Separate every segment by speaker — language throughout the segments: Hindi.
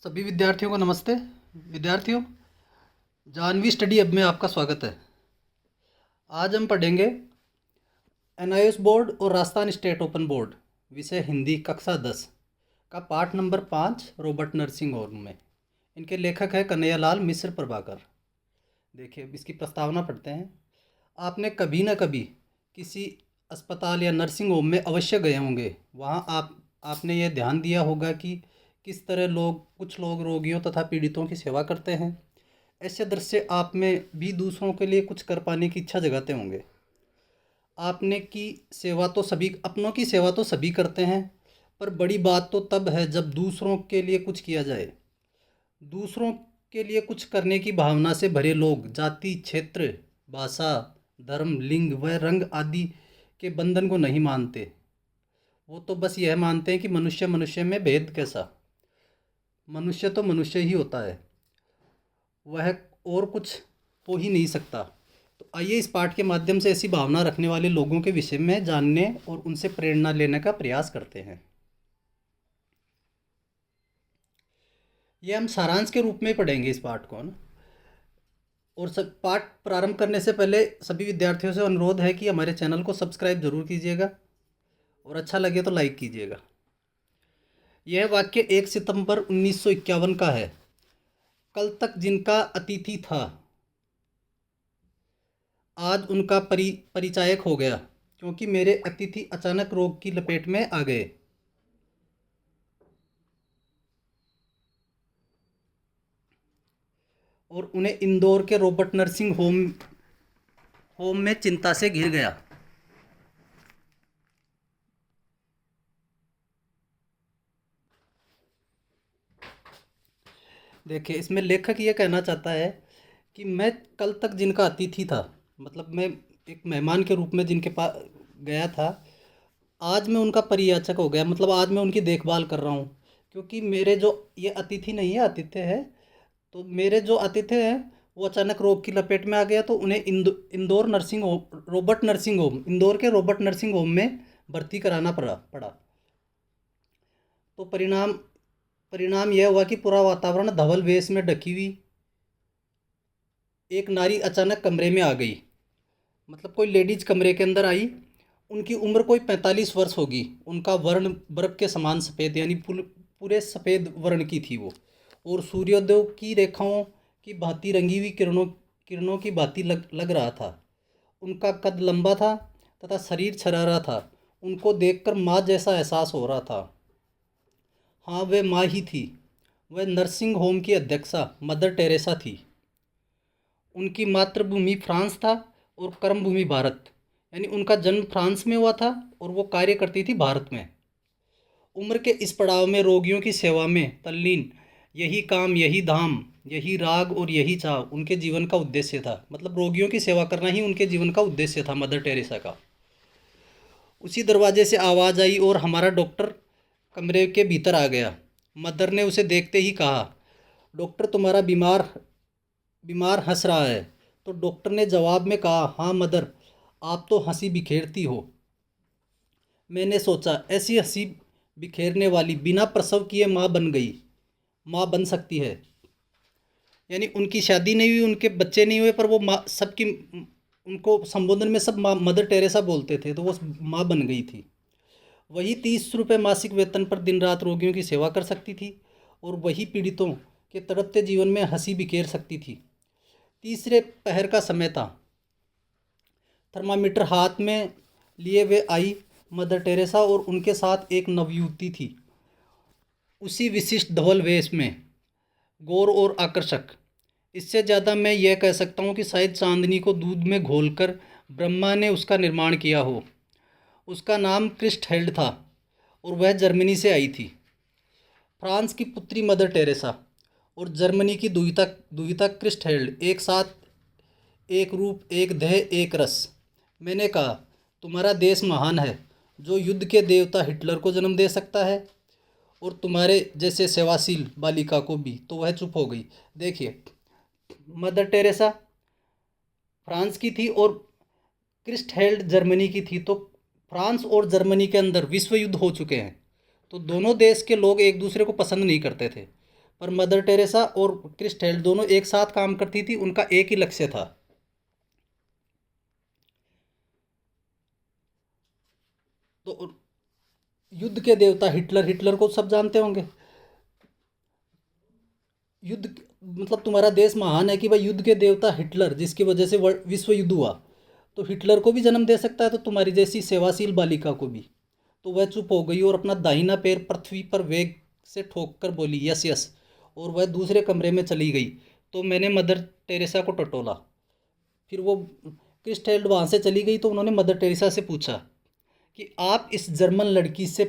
Speaker 1: सभी विद्यार्थियों को नमस्ते। विद्यार्थियों, जानवी स्टडी हब में आपका स्वागत है। आज हम पढ़ेंगे एनआईएस बोर्ड और राजस्थान स्टेट ओपन बोर्ड विषय हिंदी कक्षा 10 का पाठ नंबर 5 रॉबर्ट नर्सिंग होम में। इनके लेखक है कन्हैयालाल मिश्र प्रभाकर। देखिए, अब इसकी प्रस्तावना पढ़ते हैं। आपने कभी न कभी किसी अस्पताल या नर्सिंग होम में अवश्य गए होंगे। वहाँ आपने यह ध्यान दिया होगा कि किस तरह कुछ लोग रोगियों तथा पीड़ितों की सेवा करते हैं। ऐसे दृश्य आप में भी दूसरों के लिए कुछ कर पाने की इच्छा जगाते होंगे। आपने की सेवा तो सभी अपनों की सेवा तो सभी करते हैं, पर बड़ी बात तो तब है जब दूसरों के लिए कुछ किया जाए। दूसरों के लिए कुछ करने की भावना से भरे लोग जाति, क्षेत्र, भाषा, धर्म, लिंग व रंग आदि के बंधन को नहीं मानते। वो तो बस यह मानते हैं कि मनुष्य मनुष्य में भेद कैसा। मनुष्य तो मनुष्य ही होता है, वह और कुछ हो ही नहीं सकता। तो आइए इस पाठ के माध्यम से ऐसी भावना रखने वाले लोगों के विषय में जानने और उनसे प्रेरणा लेने का प्रयास करते हैं। ये हम सारांश के रूप में पढ़ेंगे इस पाठ को ना। और सब पाठ प्रारंभ करने से पहले सभी विद्यार्थियों से अनुरोध है कि हमारे चैनल को सब्सक्राइब जरूर कीजिएगा और अच्छा लगे तो लाइक कीजिएगा। यह वाक्य 1 सितंबर 1951 का है। कल तक जिनका अतिथि था, आज उनका परिचायक हो गया, क्योंकि मेरे अतिथि अचानक रोग की लपेट में आ गए। और उन्हें इंदौर के रॉबर्ट नर्सिंग होम में चिंता से घिर गया। देखिए, इसमें लेखक ये कहना चाहता है कि मैं कल तक जिनका अतिथि था, मतलब मैं एक मेहमान के रूप में जिनके पास गया था, आज मैं उनका परियाचक हो गया। मतलब आज मैं उनकी देखभाल कर रहा हूँ, क्योंकि मेरे जो ये अतिथि नहीं है, आतिथ्य है। तो मेरे जो आतिथ्य हैं वो अचानक रोग की लपेट में आ गया, तो उन्हें Indore nursing home Robert nursing home Indore के रॉबर्ट नर्सिंग होम में भर्ती कराना पड़ा। तो परिणाम परिणाम यह हुआ कि पूरा वातावरण धवल वेश में ढकी हुई एक नारी अचानक कमरे में आ गई। मतलब कोई लेडीज कमरे के अंदर आई। उनकी उम्र कोई 45 वर्ष होगी। उनका वर्ण बर्फ के समान सफ़ेद, यानी पूरे सफ़ेद वर्ण की थी वो। और सूर्योदय की रेखाओं की भांति रंगी हुई किरणों की भांति लग रहा था। उनका कद लंबा था तथा शरीर छरारा था। उनको देखकर माँ जैसा एहसास हो रहा था। हाँ, वह माँ ही थी। वह नर्सिंग होम की अध्यक्षा मदर टेरेसा थी। उनकी मातृभूमि फ्रांस था और कर्मभूमि भारत, यानी उनका जन्म फ्रांस में हुआ था और वो कार्य करती थी भारत में। उम्र के इस पड़ाव में रोगियों की सेवा में तल्लीन, यही काम, यही धाम, यही राग और यही चाह उनके जीवन का उद्देश्य था। मतलब रोगियों की सेवा करना ही उनके जीवन का उद्देश्य था मदर टेरेसा का। उसी दरवाजे से आवाज़ आई और हमारा डॉक्टर कमरे के भीतर आ गया। मदर ने उसे देखते ही कहा, डॉक्टर तुम्हारा बीमार बीमार हंस रहा है। तो डॉक्टर ने जवाब में कहा, हाँ मदर, आप तो हंसी बिखेरती हो। मैंने सोचा, ऐसी हंसी बिखेरने वाली बिना प्रसव किए माँ बन सकती है। यानी उनकी शादी नहीं हुई, उनके बच्चे नहीं हुए, पर वो माँ सबकी, उनको संबोधन में सब माँ मदर टेरेसा बोलते थे, तो वो माँ बन गई थी। वही 30 रुपये मासिक वेतन पर दिन रात रोगियों की सेवा कर सकती थी और वही पीड़ितों के तड़पते जीवन में हंसी बिखेर सकती थी। तीसरे पहर का समय था। थर्मामीटर हाथ में लिए वे आई। मदर टेरेसा और उनके साथ एक नवयुवती थी, उसी विशिष्ट धवल वेश में, गौर और आकर्षक। इससे ज़्यादा मैं यह कह सकता हूँ कि शायद चांदनी को दूध में घोलकर ब्रह्मा ने उसका निर्माण किया हो। उसका नाम क्रिस्टहेल्ड था और वह जर्मनी से आई थी। फ्रांस की पुत्री मदर टेरेसा और जर्मनी की दुहिता दुहिता क्रिस्टहेल्ड, एक साथ, एक रूप, एक देह, एक रस। मैंने कहा, तुम्हारा देश महान है, जो युद्ध के देवता हिटलर को जन्म दे सकता है, और तुम्हारे जैसे सेवाशील बालिका को भी। तो वह चुप हो गई। देखिए, मदर टेरेसा फ्रांस की थी और क्रिस्टहेल्ड जर्मनी की थी। तो फ्रांस और जर्मनी के अंदर विश्व युद्ध हो चुके हैं, तो दोनों देश के लोग एक दूसरे को पसंद नहीं करते थे। पर मदर टेरेसा और क्रिस्टेल दोनों एक साथ काम करती थी, उनका एक ही लक्ष्य था। तो युद्ध के देवता हिटलर, हिटलर को सब जानते होंगे। युद्ध मतलब तुम्हारा देश महान है कि भाई युद्ध के देवता हिटलर, जिसकी वजह से विश्व युद्ध हुआ, तो हिटलर को भी जन्म दे सकता है, तो तुम्हारी जैसी सेवाशील बालिका को भी। तो वह चुप हो गई और अपना दाहिना पैर पृथ्वी पर वेग से ठोक कर बोली, यस यस, और वह दूसरे कमरे में चली गई। तो मैंने मदर टेरेसा को टटोला। फिर वो क्रिस्टेल्ड वहाँ से चली गई, तो उन्होंने मदर टेरेसा से पूछा कि आप इस जर्मन लड़की से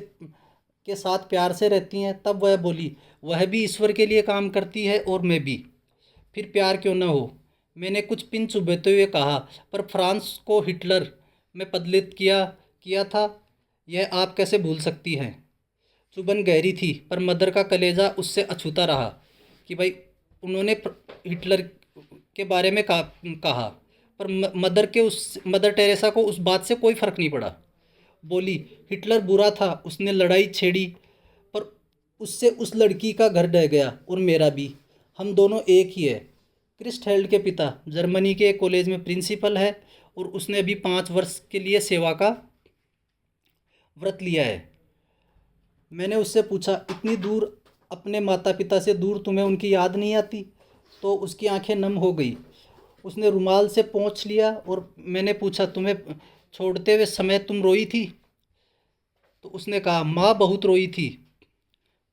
Speaker 1: के साथ प्यार से रहती हैं। तब वह बोली, वह भी ईश्वर के लिए काम करती है और मैं भी, फिर प्यार क्यों न हो। मैंने कुछ पिन चुभते हुए कहा, पर फ्रांस को हिटलर में बदलित किया किया था, यह आप कैसे भूल सकती हैं। चुभन गहरी थी, पर मदर का कलेजा उससे अछूता रहा कि भाई उन्होंने हिटलर के बारे में कहा, पर मदर टेरेसा को उस बात से कोई फ़र्क नहीं पड़ा। बोली, हिटलर बुरा था, उसने लड़ाई छेड़ी, पर उससे उस लड़की का घर ढह गया और मेरा भी। हम दोनों एक ही है। क्रिस्टहेल्ड के पिता जर्मनी के एक कॉलेज में प्रिंसिपल है और उसने अभी 5 वर्ष के लिए सेवा का व्रत लिया है। मैंने उससे पूछा, इतनी दूर अपने माता पिता से दूर तुम्हें उनकी याद नहीं आती। तो उसकी आंखें नम हो गई। उसने रुमाल से पोंछ लिया और मैंने पूछा, तुम्हें छोड़ते हुए समय तुम रोई थी। तो उसने कहा, माँ बहुत रोई थी।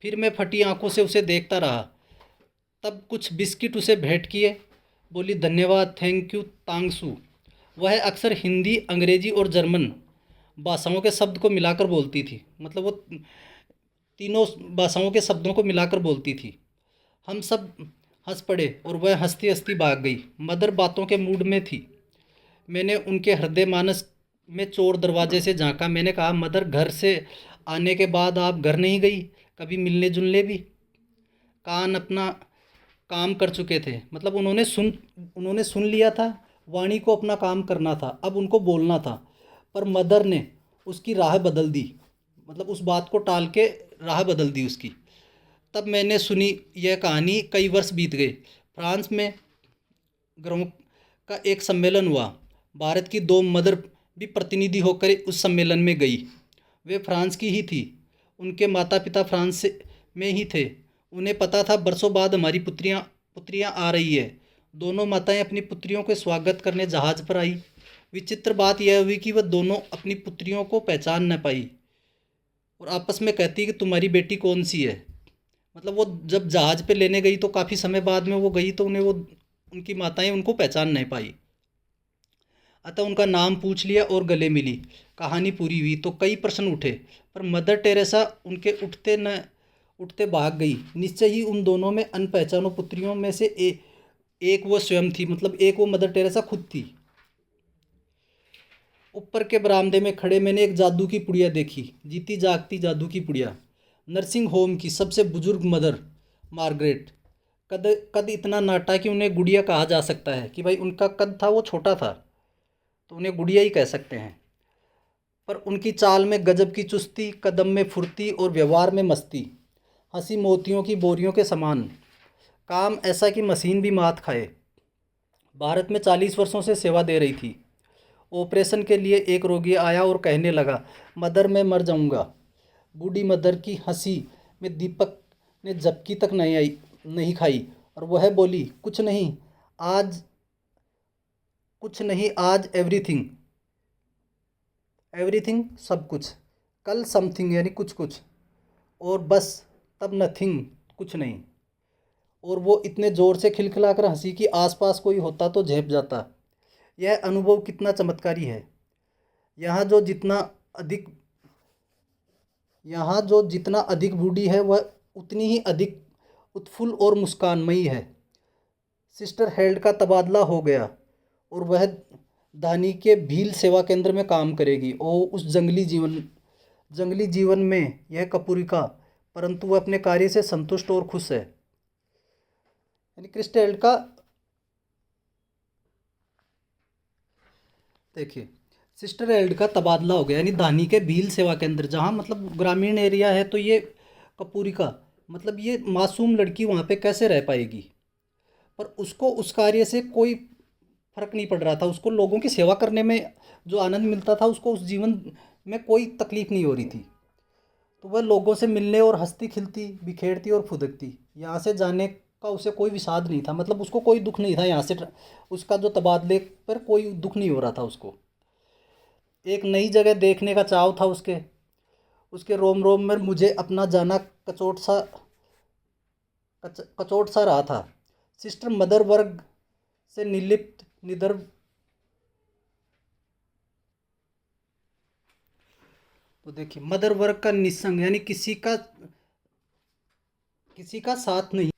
Speaker 1: फिर मैं फटी आंखों से उसे देखता रहा। तब कुछ बिस्किट उसे भेंट किए। बोली, धन्यवाद, थैंक यू तांगसू। वह अक्सर हिंदी, अंग्रेजी और जर्मन भाषाओं के शब्द को मिलाकर बोलती थी। मतलब वो तीनों भाषाओं के शब्दों को मिलाकर बोलती थी। हम सब हंस पड़े और वह हंसती हंसती भाग गई। मदर बातों के मूड में थी। मैंने उनके हृदय मानस में चोर दरवाजे से झांका। मैंने कहा, मदर, घर से आने के बाद आप घर नहीं गई, कभी मिलने जुलने भी। कान अपना काम कर चुके थे। मतलब उन्होंने सुन लिया था। वाणी को अपना काम करना था, अब उनको बोलना था। पर मदर ने उसकी राह बदल दी। मतलब उस बात को टाल के राह बदल दी उसकी। तब मैंने सुनी यह कहानी। कई वर्ष बीत गए। फ्रांस में ग्रों का एक सम्मेलन हुआ। भारत की 2 मदर भी प्रतिनिधि होकर उस सम्मेलन में गई। वे फ्रांस की ही थी। उनके माता पिता फ्रांस में ही थे। उन्हें पता था बरसों बाद हमारी पुत्रियां आ रही है। दोनों माताएं अपनी पुत्रियों के स्वागत करने जहाज़ पर आई। विचित्र बात यह हुई कि वह दोनों अपनी पुत्रियों को पहचान न पाई और आपस में कहती कि तुम्हारी बेटी कौन सी है। मतलब वो जब जहाज़ पे लेने गई तो काफ़ी समय बाद में वो गई, तो उन्हें वो उनकी माताएं उनको पहचान नहीं पाई। अतः उनका नाम पूछ लिया और गले मिली। कहानी पूरी हुई तो कई प्रश्न उठे, पर मदर टेरेसा उनके उठते भाग गई। निश्चय ही उन दोनों में अनपहचानों पुत्रियों में से एक वो स्वयं थी। मतलब एक वो मदर टेरेसा खुद थी। ऊपर के बरामदे में खड़े मैंने एक जादू की पुड़िया देखी, जीती जागती जादू की पुड़िया। नर्सिंग होम की सबसे बुजुर्ग मदर मार्गरेट। कद कद इतना नाटा कि उन्हें गुड़िया कहा जा सकता है कि भाई उनका कद था वो छोटा था, तो उन्हें गुड़िया ही कह सकते हैं। पर उनकी चाल में गजब की चुस्ती, कदम में फुर्ती और व्यवहार में मस्ती। हंसी मोतियों की बोरियों के समान। काम ऐसा कि मशीन भी मात खाए। भारत में 40 वर्षों से सेवा दे रही थी। ऑपरेशन के लिए एक रोगी आया और कहने लगा, मदर मैं मर जाऊंगा। बूढ़ी मदर की हंसी में दीपक ने झपकी तक नहीं खाई और वह बोली, आज कुछ नहीं, आज एवरीथिंग। एवरीथिंग सब कुछ, कल समथिंग यानी कुछ कुछ, और बस तब नथिंग कुछ नहीं। और वो इतने ज़ोर से खिलखिलाकर हंसी कि आसपास कोई होता तो झेप जाता। यह अनुभव कितना चमत्कारी है। यहाँ जो जितना अधिक यहाँ जो जितना अधिक बूढ़ी है वह उतनी ही अधिक उत्फुल्ल और मुस्कानमयी है। सिस्टर हेल्ड का तबादला हो गया और वह दानी के भील सेवा केंद्र में काम करेगी। और उस जंगली जीवन में यह कपूरिका, परंतु वह अपने कार्य से संतुष्ट और खुश है। यानी क्रिस्टल हेल्ड का देखिए, सिस्टर हेल्ड का तबादला हो गया यानी दानी के भील सेवा केंद्र, जहाँ मतलब ग्रामीण एरिया है, तो ये कपूरिका मतलब ये मासूम लड़की वहाँ पे कैसे रह पाएगी। पर उसको उस कार्य से कोई फ़र्क नहीं पड़ रहा था, उसको लोगों की सेवा करने में जो आनंद मिलता था, उसको उस जीवन में कोई तकलीफ़ नहीं हो रही थी। तो वह लोगों से मिलने और हंसती खिलती बिखेरती और फुदकती, यहाँ से जाने का उसे कोई विषाद नहीं था, मतलब उसको कोई दुख नहीं था यहाँ से उसका जो तबादले पर कोई दुख नहीं हो रहा था उसको। एक नई जगह देखने का चाव था उसके उसके रोम रोम में मुझे अपना जाना कचोट सा रहा था। सिस्टर मदर वर्ग से निर्लिप्त निडर, तो देखिए मदर वर्ग का निस्संग यानी किसी का साथ नहीं,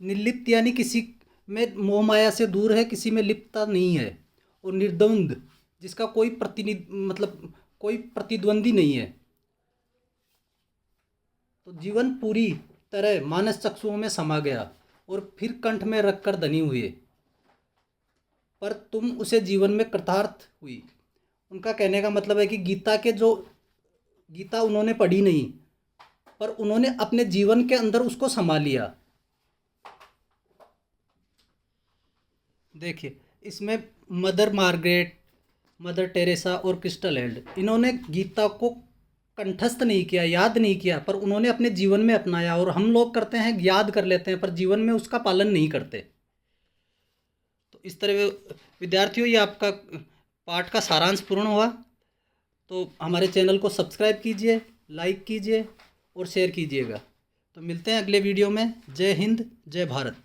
Speaker 1: निर्लिप्त यानी किसी में मोह माया से दूर है, किसी में लिप्तता नहीं है, और निर्द्वंद जिसका कोई मतलब कोई प्रतिद्वंदी नहीं है। तो जीवन पूरी तरह मानस चक्षुओं में समा गया और फिर कंठ में रखकर धनी हुए, पर तुम उसे जीवन में कृतार्थ हुई। उनका कहने का मतलब है कि गीता उन्होंने पढ़ी नहीं, पर उन्होंने अपने जीवन के अंदर उसको समा लिया। देखिए इसमें मदर मार्गरेट, मदर टेरेसा और क्रिस्टल एल्ड, इन्होंने गीता को कंठस्थ नहीं किया, याद नहीं किया, पर उन्होंने अपने जीवन में अपनाया। और हम लोग करते हैं, याद कर लेते हैं, पर जीवन में उसका पालन नहीं करते। तो इस तरह विद्यार्थियों, ये आपका पाठ का सारांश पूर्ण हुआ। तो हमारे चैनल को सब्सक्राइब कीजिए, लाइक कीजिए और शेयर कीजिएगा। तो मिलते हैं अगले वीडियो में। जय हिंद, जय भारत।